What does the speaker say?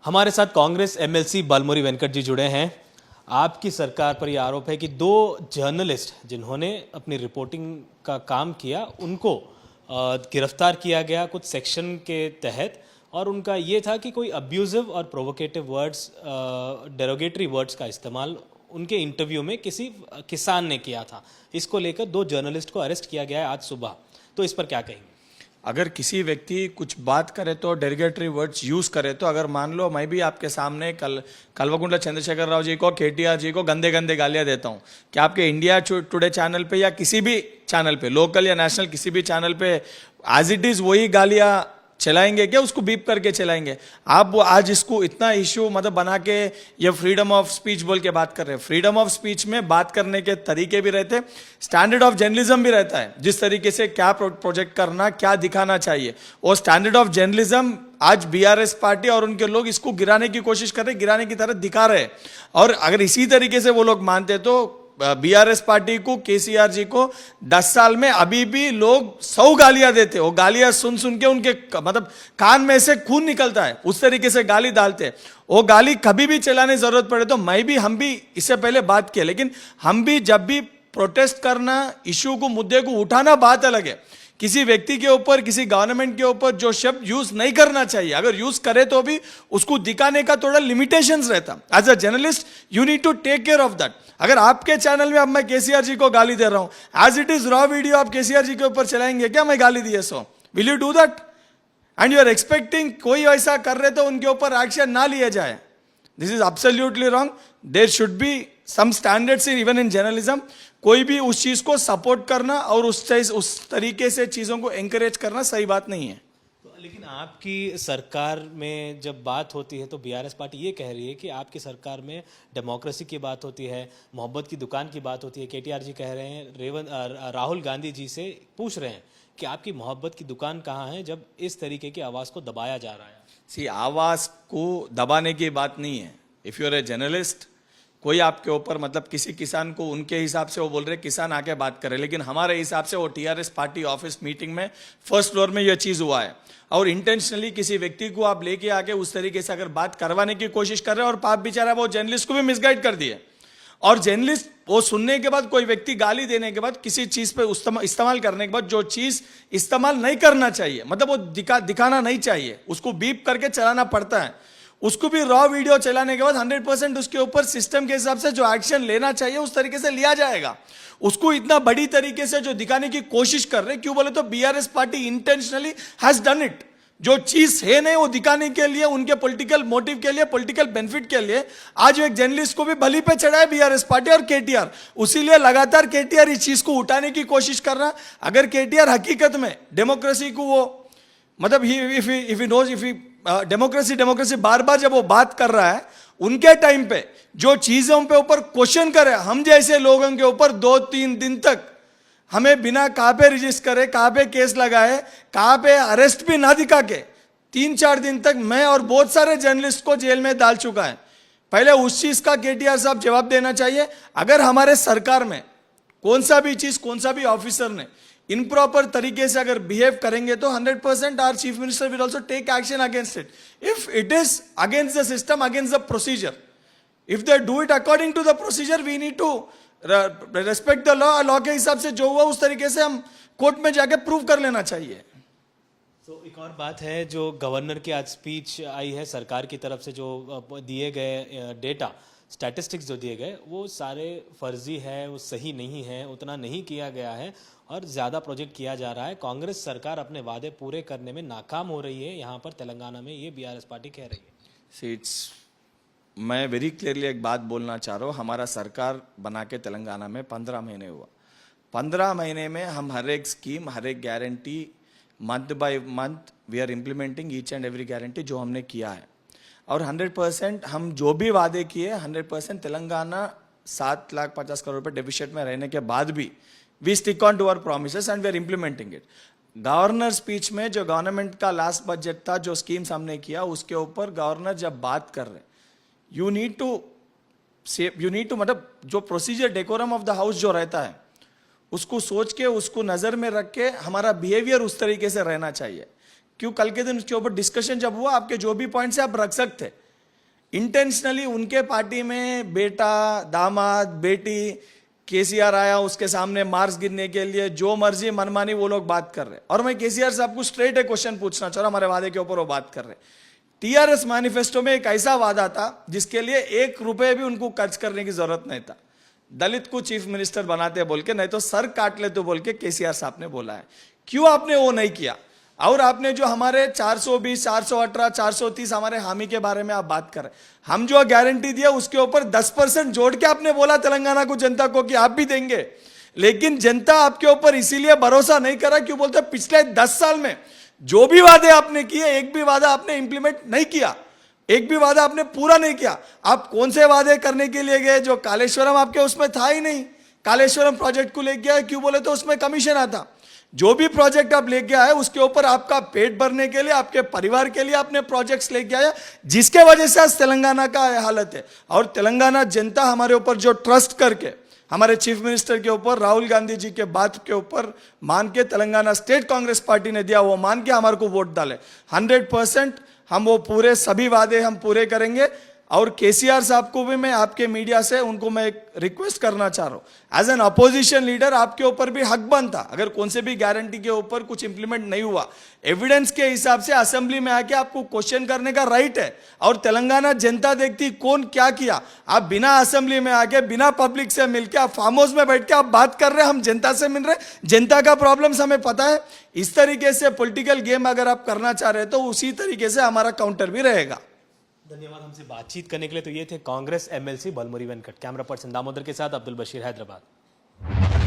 हमारे साथ कांग्रेस एमएलसी बालमुरी वेंकट जी जुड़े हैं। आपकी सरकार पर यह आरोप है कि दो जर्नलिस्ट जिन्होंने अपनी रिपोर्टिंग का काम किया उनको गिरफ्तार किया गया कुछ सेक्शन के तहत, और उनका ये था कि कोई अब्यूजिव और प्रोवोकेटिव वर्ड्स, डेरोगेटरी वर्ड्स का इस्तेमाल उनके इंटरव्यू में किसी किसान ने किया था। इसको लेकर दो जर्नलिस्ट को अरेस्ट किया गया है आज सुबह। तो इस पर क्या कहेंगे? अगर किसी व्यक्ति कुछ बात करे तो डेरिगेटरी वर्ड्स यूज करे तो, अगर मान लो मैं भी आपके सामने कल्वकुंटला चंद्रशेखर राव जी को, केटीआर जी को गंदे गंदे गालियां देता हूं, कि आपके इंडिया टुडे चैनल पे या किसी भी चैनल पे, लोकल या नेशनल किसी भी चैनल पे एज इट इज वही गालियां चलाएंगे क्या? उसको बीप करके चलाएंगे? आप आज इसको इतना इश्यू मतलब बना के ये फ्रीडम ऑफ स्पीच बोल के बात कर रहे हैं। फ्रीडम ऑफ स्पीच में बात करने के तरीके भी रहते, स्टैंडर्ड ऑफ जर्नलिज्म भी रहता है, जिस तरीके से क्या प्रोजेक्ट करना, क्या दिखाना चाहिए। और स्टैंडर्ड ऑफ जर्नलिज्म आज बीआरएस पार्टी और उनके लोग इसको गिराने की कोशिश कर रहे, गिराने की तरह दिखा रहे हैं। और अगर इसी तरीके से वो लोग मानते तो बीआरएस पार्टी को, केसीआर जी को 10 साल में अभी भी लोग 100 गालियां देते। वो गालियां सुन सुन के उनके मतलब कान में से खून निकलता है, उस तरीके से गाली डालते। वो गाली कभी भी चलाने जरूरत पड़े तो हम भी इससे पहले बात किया, लेकिन हम भी जब भी प्रोटेस्ट करना, इश्यू को, मुद्दे को उठाना बात अलग है। किसी व्यक्ति के ऊपर, किसी गवर्नमेंट के ऊपर जो शब्द यूज नहीं करना चाहिए, अगर यूज करे तो भी उसको दिखाने का थोड़ा लिमिटेशंस रहता। As a journalist you need to take care of that. अगर आपके चैनल में अब मैं केसीआर जी को गाली दे रहा हूं, as it is raw video आप केसीआर जी के ऊपर चलाएंगे क्या? मैं गाली दिए so will you do that? And you are expecting कोई ऐसा कर रहे तो उनके ऊपर एक्शन ना लिया जाए। This is absolutely wrong. There should be some standards even in journalism. कोई भी उस चीज को सपोर्ट करना और उस तरीके से चीजों को एंकरेज करना सही बात नहीं है। लेकिन आपकी सरकार में जब बात होती है तो बीआरएस पार्टी ये कह रही है कि आपकी सरकार में डेमोक्रेसी की बात होती है, मोहब्बत की दुकान की बात होती है। केटीआर जी कह रहे हैं, राहुल गांधी जी से पूछ रहे हैं कि आपकी मोहब्बत की दुकान कहाँ है जब इस तरीके की आवाज को दबाया जा रहा है। सी, आवाज को दबाने की बात नहीं है। If you are a journalist, कोई आपके ऊपर मतलब किसी किसान को उनके हिसाब से वो बोल रहे किसान आके बात करे, लेकिन हमारे हिसाब से वो टीआरएस पार्टी ऑफिस मीटिंग में फर्स्ट फ्लोर में यह चीज हुआ है। और इंटेंशनली किसी व्यक्ति को आप लेके आके उस तरीके से अगर बात करवाने की कोशिश कर रहे हैं, और पाप बेचारा वो जर्नलिस्ट को भी मिसगाइड कर दिए। और जर्नलिस्ट वो सुनने के बाद, कोई व्यक्ति गाली देने के बाद, किसी चीज पे इस्तेमाल करने के बाद जो चीज इस्तेमाल नहीं करना चाहिए, मतलब वो दिखाना नहीं चाहिए, उसको बीप करके चलाना पड़ता है। उसको भी रॉ वीडियो चलाने के बाद 100% उसके ऊपर सिस्टम के हिसाब से जो एक्शन लेना चाहिए उस तरीके से लिया जाएगा। उसको इतना बड़ी तरीके से जो दिखाने की कोशिश कर रहे, क्यों बोले तो BRS party intentionally has done it. जो चीज है नहीं वो दिखाने के लिए, उनके पॉलिटिकल मोटिव के लिए, पॉलिटिकल बेनिफिट के लिए आज एक जर्नलिस्ट को भी बलि पे चढ़ाए बीआरएस पार्टी और केटीआर। उसीलिए लगातार केटीआर इस चीज को उठाने की कोशिश कर रहा। अगर केटीआर हकीकत में डेमोक्रेसी को वो मतलब डेमोक्रेसी बार बार जब वो बात कर रहा है, उनके टाइम पे जो चीजों पे ऊपर क्वेश्चन करे, हम जैसे लोगों के ऊपर 2-3 दिन तक हमें बिना कहां पे रजिस्टर करे, कहां पे केस लगाए, कहां पे अरेस्ट भी ना दिखा के 3-4 दिन तक मैं और बहुत सारे जर्नलिस्ट को जेल में डाल चुका है। पहले उस चीज का केटीआर साहब जवाब देना चाहिए। अगर हमारे सरकार में कौन सा भी चीज, कौन सा भी ऑफिसर ने इनप्रॉपर तरीके से अगर बिहेव करेंगे तो 100% our chief minister will also take action against it. If it is against the system, against the procedure, if they do it according to the procedure, we need to respect the law. Law के हिसाब से जो हुआ उस तरीके से हम court में जाके प्रूव कर लेना चाहिए। तो एक और बात है, जो गवर्नर की आज स्पीच आई है सरकार की तरफ से, जो दिए गए डेटा, स्टैटिस्टिक्स जो दिए गए वो सारे फर्जी है, वो सही नहीं है, उतना नहीं किया गया है और ज़्यादा प्रोजेक्ट किया जा रहा है। कांग्रेस सरकार अपने वादे पूरे करने में नाकाम हो रही है यहाँ पर तेलंगाना में, ये बीआरएस पार्टी कह रही है। सीट्स, मैं वेरी क्लियरली एक बात बोलना चाह रहा हूँ। हमारा सरकार बना के तेलंगाना में 15 महीने हुआ। 15 महीने में हम हर एक स्कीम, हर एक guarantee, month by month we are implementing each and every guarantee जो हमने किया है। और 100% हम जो भी वादे किए 100% तेलंगाना 7,50,000 करोड़ रुपए डेफिसिट में रहने के बाद भी we stick on to our promises and we are implementing it. Governor speech में जो गवर्नमेंट का लास्ट बजट था, जो स्कीम्स हमने किया, उसके ऊपर गवर्नर जब बात कर रहे, यू नीड टू मतलब जो procedure, decorum of the house जो रहता है, उसको सोच के, उसको नजर में रख के हमारा बिहेवियर उस तरीके से रहना चाहिए। क्यों? कल के दिन उसके ऊपर डिस्कशन जब हुआ, आपके जो भी पॉइंट्स है आप रख सकते, इंटेंशनली उनके पार्टी में बेटा, दामाद, बेटी, केसीआर आया उसके सामने मार्क्स गिनने के लिए जो मर्जी मनमानी वो लोग बात कर रहे हैं। और मैं केसीआर साहब को स्ट्रेट एक क्वेश्चन पूछना चाह रहा हूं, हमारे वादे के ऊपर वो बात कर रहे हैं। टीआरएस मैनिफेस्टो में एक ऐसा वादा था जिसके लिए 1 रुपए भी उनको खर्च करने की जरूरत नहीं था। दलित को चीफ मिनिस्टर बनाते बोल के, नहीं तो सर काट ले तो बोल के केसीआर साहब ने बोला है। क्यों आपने वो नहीं किया? और आपने जो हमारे 420, 418, 430 हमारे हामी के बारे में आप बात कर रहे हैं, हम जो गारंटी दिया उसके ऊपर 10% जोड़ के आपने बोला तेलंगाना को, जनता को कि आप भी देंगे। लेकिन जनता आपके ऊपर इसीलिए भरोसा नहीं करा क्यों बोलते पिछले 10 साल में जो भी वादे आपने किए, एक भी वादा आपने इंप्लीमेंट नहीं किया, एक भी वादा आपने पूरा नहीं किया। आप कौन से वादे करने के लिए गए? जो कालेश्वरम आपके उसमें था ही नहीं। कालेश्वरम प्रोजेक्ट को ले गया क्यों बोले तो उसमें कमीशन आता। जो भी प्रोजेक्ट आप लेके आए उसके ऊपर आपका पेट भरने के लिए, आपके परिवार के लिए आपने प्रोजेक्ट्स लेके आया, जिसके वजह से आज तेलंगाना का हालत है। और तेलंगाना जनता हमारे ऊपर जो ट्रस्ट करके हमारे चीफ मिनिस्टर के ऊपर, राहुल गांधी जी के बात के ऊपर मान के तेलंगाना स्टेट कांग्रेस पार्टी ने दिया, वो मान के हमारे को वोट डाले। 100% हम वो पूरे सभी वादे हम पूरे करेंगे। और केसीआर साहब को भी मैं आपके मीडिया से उनको मैं एक रिक्वेस्ट करना चाह रहा हूं, एज एन अपोजिशन लीडर आपके ऊपर भी हक बनता, अगर कौन से भी गारंटी के ऊपर कुछ इंप्लीमेंट नहीं हुआ, एविडेंस के हिसाब से असेंबली में आके आपको क्वेश्चन करने का राइट है। और तेलंगाना जनता देखती कौन क्या किया। आप बिना असेंबली में आके, बिना पब्लिक से मिलके, आप फार्म हाउस में बैठ के आप बात कर रहे हैं, हम जनता से मिल रहे हैं, जनता का प्रॉब्लम्स हमें पता है। इस तरीके से पॉलिटिकल गेम अगर आप करना चाह रहे हैं तो उसी तरीके से हमारा काउंटर भी रहेगा। धन्यवाद हमसे बातचीत करने के लिए। तो ये थे Congress MLC Balmuri Venkat. Camera person Damodar के साथ अब्दुल बशीर, हैदराबाद।